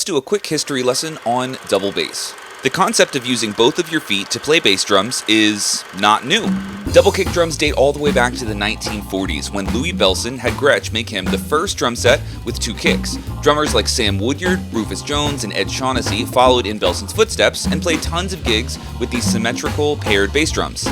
do a quick history lesson on double bass. The concept of using both of your feet to play bass drums is not new. Double kick drums date all the way back to the 1940s when Louis Bellson had Gretsch make him the first drum set with two kicks. Drummers like Sam Woodyard, Rufus Jones, and Ed Shaughnessy followed in Belson's footsteps and played tons of gigs with these symmetrical paired bass drums.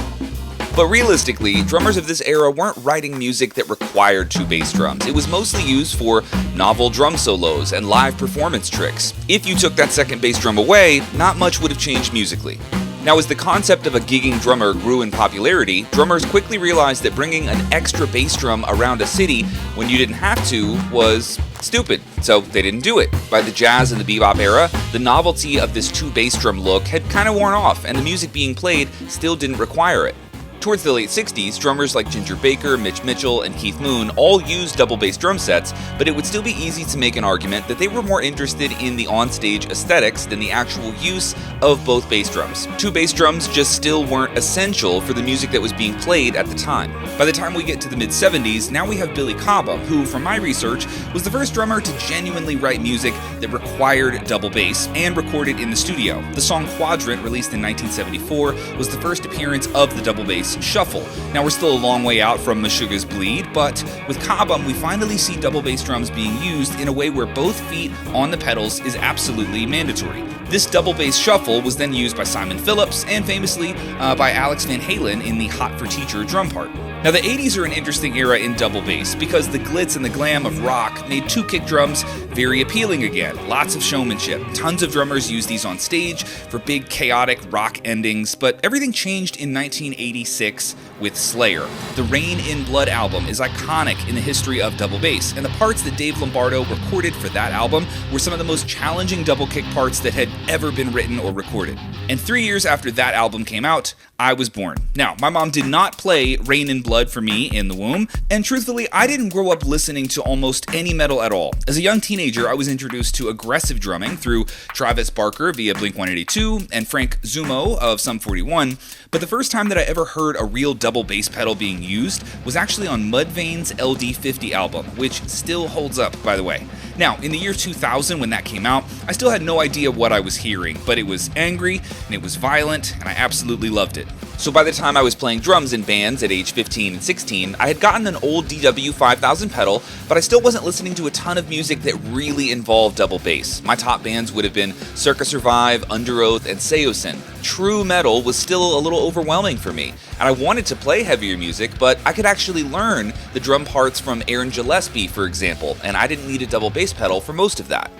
But realistically, drummers of this era weren't writing music that required two bass drums. It was mostly used for novel drum solos and live performance tricks. If you took that second bass drum away, not much would have changed musically. Now, as the concept of a gigging drummer grew in popularity, drummers quickly realized that bringing an extra bass drum around a city when you didn't have to was stupid, so they didn't do it. By the jazz and the bebop era, the novelty of this two bass drum look had kind of worn off, and the music being played still didn't require it. Towards the late 60s, drummers like Ginger Baker, Mitch Mitchell, and Keith Moon all used double bass drum sets, but it would still be easy to make an argument that they were more interested in the onstage aesthetics than the actual use of both bass drums. Two bass drums just still weren't essential for the music that was being played at the time. By the time we get to the mid-70s, now we have Billy Cobham, who, from my research, was the first drummer to genuinely write music that required double bass and record it in the studio. The song Quadrant, released in 1974, was the first appearance of the double bass shuffle. Now, we're still a long way out from Meshuggah's Bleed, but with Cobham, we finally see double bass drums being used in a way where both feet on the pedals is absolutely mandatory. This double bass shuffle was then used by Simon Phillips and famously by Alex Van Halen in the Hot for Teacher drum part. Now, the 80s are an interesting era in double bass because the glitz and the glam of rock made two kick drums very appealing again. Lots of showmanship. Tons of drummers used these on stage for big chaotic rock endings, but everything changed in 1986 with Slayer. The Rain in Blood album is iconic in the history of double bass, and the parts that Dave Lombardo recorded for that album were some of the most challenging double kick parts that had ever been written or recorded. And 3 years after that album came out, I was born. Now, my mom did not play Rain in Blood for me in the womb, and truthfully, I didn't grow up listening to almost any metal at all. As a young teenager, I was introduced to aggressive drumming through Travis Barker via Blink-182 and Frank Zumo of Sum 41, but the first time that I ever heard a real double bass pedal being used was actually on Mudvayne's LD50 album, which still holds up, by the way. Now, in the year 2000, when that came out, I still had no idea what I was hearing, but it was angry, and it was violent, and I absolutely loved it. So by the time I was playing drums in bands at age 15 and 16, I had gotten an old DW5000 pedal, but I still wasn't listening to a ton of music that really involved double bass. My top bands would have been Circa Survive, Under Oath, and Seosin. True metal was still a little overwhelming for me, and I wanted to play heavier music, but I could actually learn the drum parts from Aaron Gillespie, for example, and I didn't need a double bass pedal for most of that.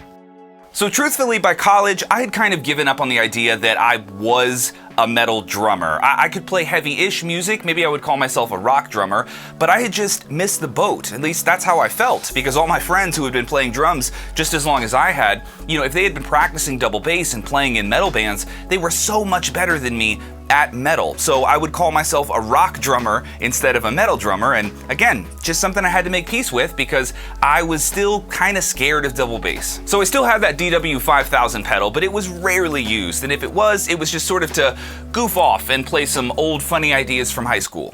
So truthfully, by college, I had kind of given up on the idea that I was a metal drummer. I could play heavy-ish music, maybe I would call myself a rock drummer, but I had just missed the boat. At least that's how I felt, because all my friends who had been playing drums just as long as I had, if they had been practicing double bass and playing in metal bands, they were so much better than me at metal. So I would call myself a rock drummer instead of a metal drummer, and again, just something I had to make peace with because I was still kind of scared of double bass. So I still had that DW5000 pedal, but it was rarely used, and if it was just sort of to goof off and play some old funny ideas from high school.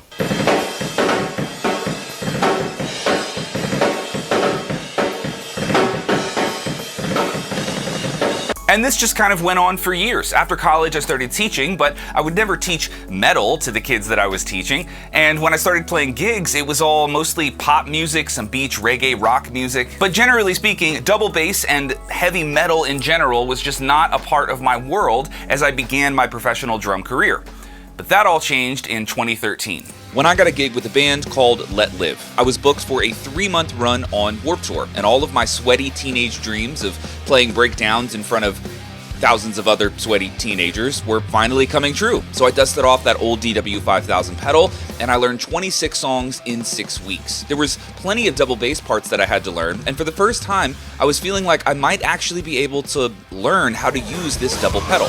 And this just kind of went on for years. After college, I started teaching, but I would never teach metal to the kids that I was teaching. And when I started playing gigs, it was all mostly pop music, some beach, reggae, rock music. But generally speaking, double bass and heavy metal in general was just not a part of my world as I began my professional drum career. But that all changed in 2013. When I got a gig with a band called Let Live. I was booked for a 3-month run on Warped Tour, and all of my sweaty teenage dreams of playing breakdowns in front of thousands of other sweaty teenagers were finally coming true. So I dusted off that old DW5000 pedal, and I learned 26 songs in 6 weeks. There was plenty of double bass parts that I had to learn, and for the first time, I was feeling like I might actually be able to learn how to use this double pedal.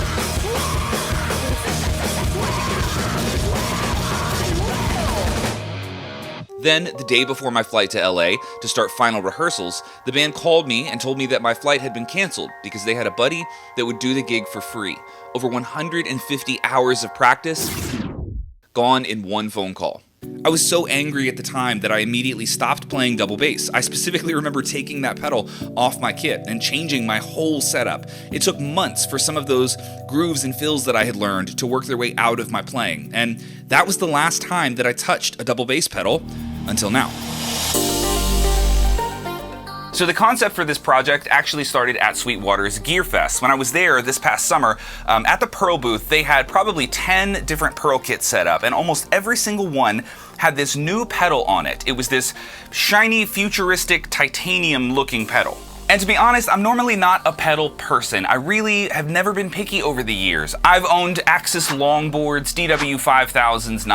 Then, the day before my flight to LA to start final rehearsals, the band called me and told me that my flight had been canceled because they had a buddy that would do the gig for free. Over 150 hours of practice, gone in one phone call. I was so angry at the time that I immediately stopped playing double bass. I specifically remember taking that pedal off my kit and changing my whole setup. It took months for some of those grooves and fills that I had learned to work their way out of my playing, and that was the last time that I touched a double bass pedal until now. So the concept for this project actually started at Sweetwater's Gear Fest. When I was there this past summer, at the Pearl booth, they had probably 10 different Pearl kits set up, and almost every single one had this new pedal on it. It was this shiny, futuristic, titanium-looking pedal. And to be honest, I'm normally not a pedal person. I really have never been picky over the years. I've owned Axis longboards, DW 5000s,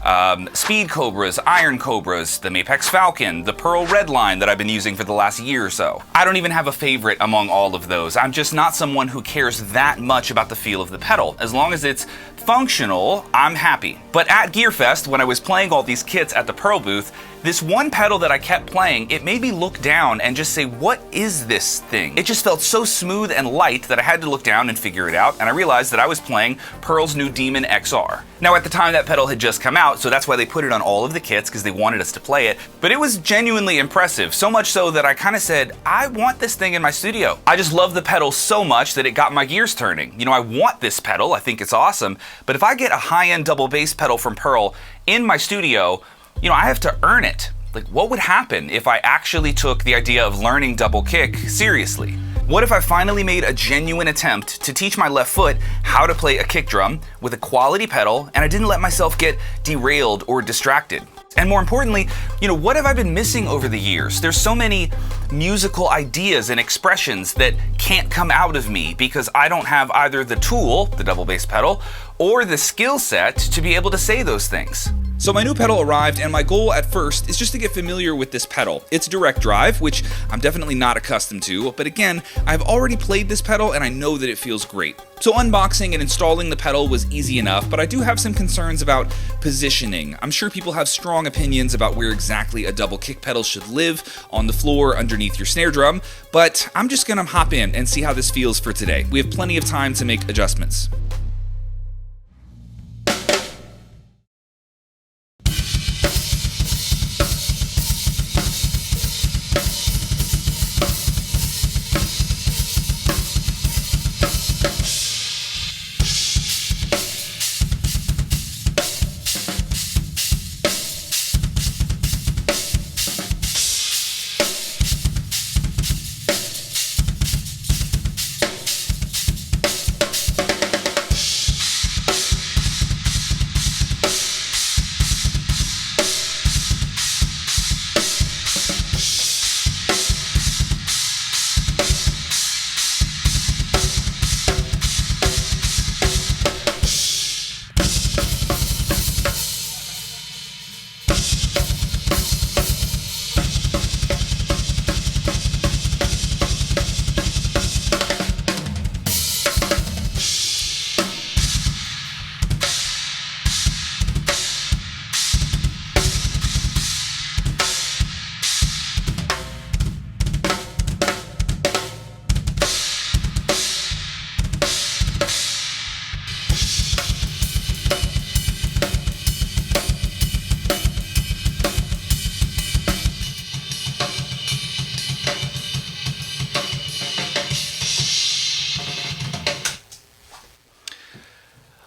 9000s, Speed Cobras, Iron Cobras, the Mapex Falcon, the Pearl Redline that I've been using for the last year or so. I don't even have a favorite among all of those. I'm just not someone who cares that much about the feel of the pedal. As long as it's functional, I'm happy. But at GearFest, when I was playing all these kits at the Pearl booth, this one pedal that I kept playing, it made me look down and just say, what is this thing? It just felt so smooth and light that I had to look down and figure it out, and I realized that I was playing Pearl's new Demon XR. Now at the time that pedal had just come out, so that's why they put it on all of the kits, because they wanted us to play it, but it was genuinely impressive, so much so that I kind of said, I want this thing in my studio. I just love the pedal so much that it got my gears turning. You know, I want this pedal, I think it's awesome, but if I get a high-end double bass pedal from Pearl in my studio, you know, I have to earn it. Like, what would happen if I actually took the idea of learning double kick seriously? What if I finally made a genuine attempt to teach my left foot how to play a kick drum with a quality pedal, and I didn't let myself get derailed or distracted? And more importantly, you know, what have I been missing over the years? There's so many musical ideas and expressions that can't come out of me because I don't have either the tool, the double bass pedal, or the skill set to be able to say those things. So my new pedal arrived, and my goal at first is just to get familiar with this pedal. It's direct drive, which I'm definitely not accustomed to, but again, I've already played this pedal and I know that it feels great. So unboxing and installing the pedal was easy enough, but I do have some concerns about positioning. I'm sure people have strong opinions about where exactly a double kick pedal should live, on the floor, underneath your snare drum, but I'm just gonna hop in and see how this feels for today. We have plenty of time to make adjustments.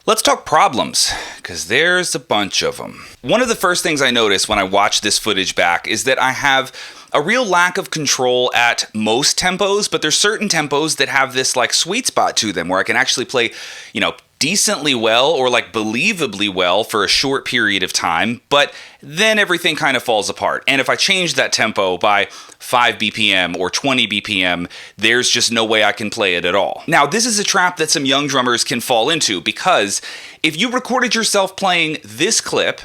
Let's talk problems, because there's a bunch of them. One of the first things I notice when I watch this footage back is that I have a real lack of control at most tempos, but there's certain tempos that have this like sweet spot to them where I can actually play, you know, decently well or like believably well for a short period of time, but then everything kind of falls apart. And if I change that tempo by 5 BPM or 20 BPM, there's just no way I can play it at all. Now, this is a trap that some young drummers can fall into, because if you recorded yourself playing this clip,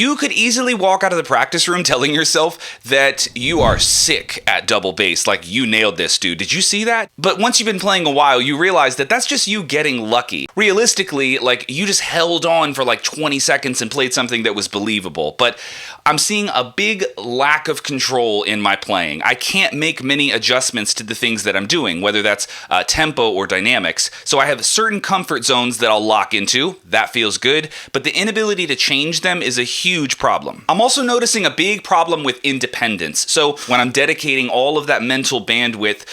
You could easily walk out of the practice room telling yourself that you are sick at double bass, like you nailed this, dude. Did you see that? But once you've been playing a while, you realize that that's just you getting lucky. Realistically, like, you just held on for like 20 seconds and played something that was believable. But I'm seeing a big lack of control in my playing. I can't make many adjustments to the things that I'm doing, whether that's tempo or dynamics. So I have certain comfort zones that I'll lock into. That feels good. But the inability to change them is a huge problem. I'm also noticing a big problem with independence. So when I'm dedicating all of that mental bandwidth,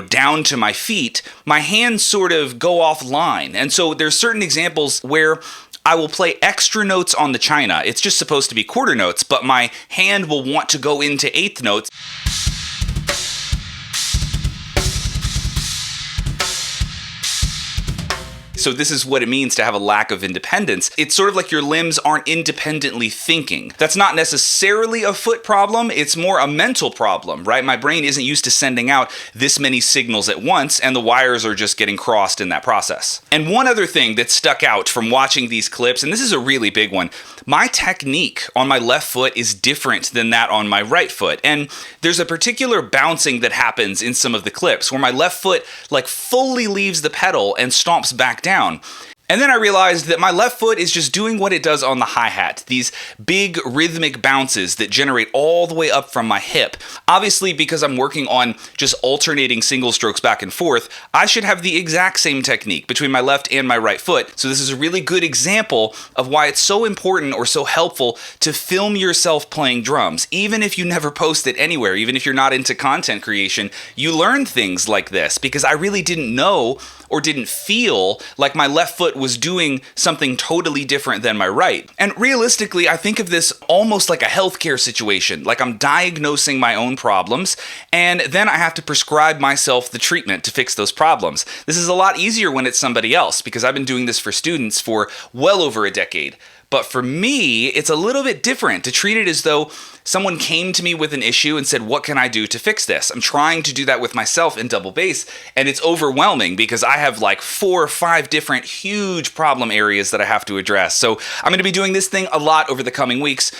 down to my feet, my hands sort of go offline. And so there's certain examples where I will play extra notes on the china. It's just supposed to be quarter notes, but my hand will want to go into eighth notes. So this is what it means to have a lack of independence. It's sort of like your limbs aren't independently thinking. That's not necessarily a foot problem, it's more a mental problem, right? My brain isn't used to sending out this many signals at once, and the wires are just getting crossed in that process. And one other thing that stuck out from watching these clips, and this is a really big one, my technique on my left foot is different than that on my right foot. And there's a particular bouncing that happens in some of the clips where my left foot like fully leaves the pedal and stomps back down. And then I realized that my left foot is just doing what it does on the hi-hat, these big rhythmic bounces that generate all the way up from my hip. Obviously, because I'm working on just alternating single strokes back and forth, I should have the exact same technique between my left and my right foot. So this is a really good example of why it's so important or so helpful to film yourself playing drums. Even if you never post it anywhere, even if you're not into content creation, you learn things like this, because I really didn't know or didn't feel like my left foot was doing something totally different than my right. And realistically, I think of this almost like a healthcare situation, like I'm diagnosing my own problems, and then I have to prescribe myself the treatment to fix those problems. This is a lot easier when it's somebody else, because I've been doing this for students for well over a decade. But for me, it's a little bit different to treat it as though someone came to me with an issue and said, what can I do to fix this? I'm trying to do that with myself in double bass, and it's overwhelming because I have like 4 or 5 different huge problem areas that I have to address. So I'm going to be doing this thing a lot over the coming weeks,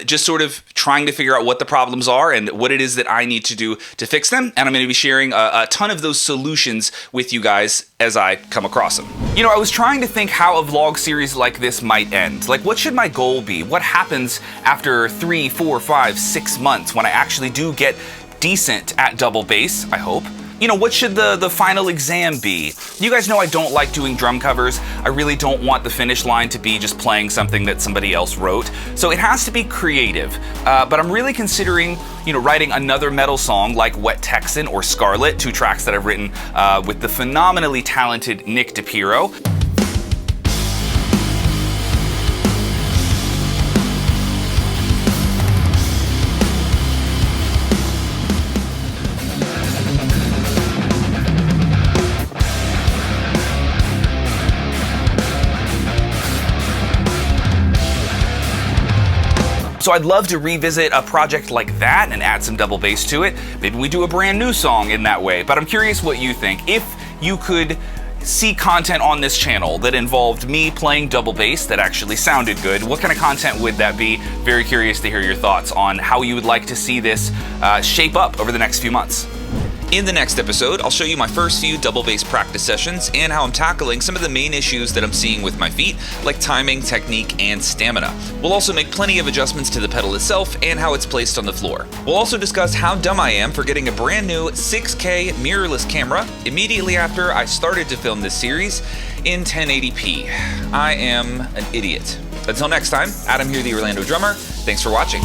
just sort of trying to figure out what the problems are and what it is that I need to do to fix them. And I'm going to be sharing a ton of those solutions with you guys as I come across them. I was trying to think how a vlog series like this might end. Like, what should my goal be? What happens after 3, 4, 5, 6 months when I actually do get decent at double bass, I hope? What should the final exam be? You guys know I don't like doing drum covers. I really don't want the finish line to be just playing something that somebody else wrote. So it has to be creative. But I'm really considering, writing another metal song like Wet Texan or Scarlet, 2 tracks that I've written with the phenomenally talented Nick DePiro. So I'd love to revisit a project like that and add some double bass to it. Maybe we do a brand new song in that way, but I'm curious what you think. If you could see content on this channel that involved me playing double bass that actually sounded good, what kind of content would that be? Very curious to hear your thoughts on how you would like to see this shape up over the next few months. In the next episode, I'll show you my first few double bass practice sessions and how I'm tackling some of the main issues that I'm seeing with my feet, like timing, technique, and stamina. We'll also make plenty of adjustments to the pedal itself and how it's placed on the floor. We'll also discuss how dumb I am for getting a brand new 6K mirrorless camera immediately after I started to film this series in 1080p. I am an idiot. Until next time, Adam here, the Orlando drummer. Thanks for watching.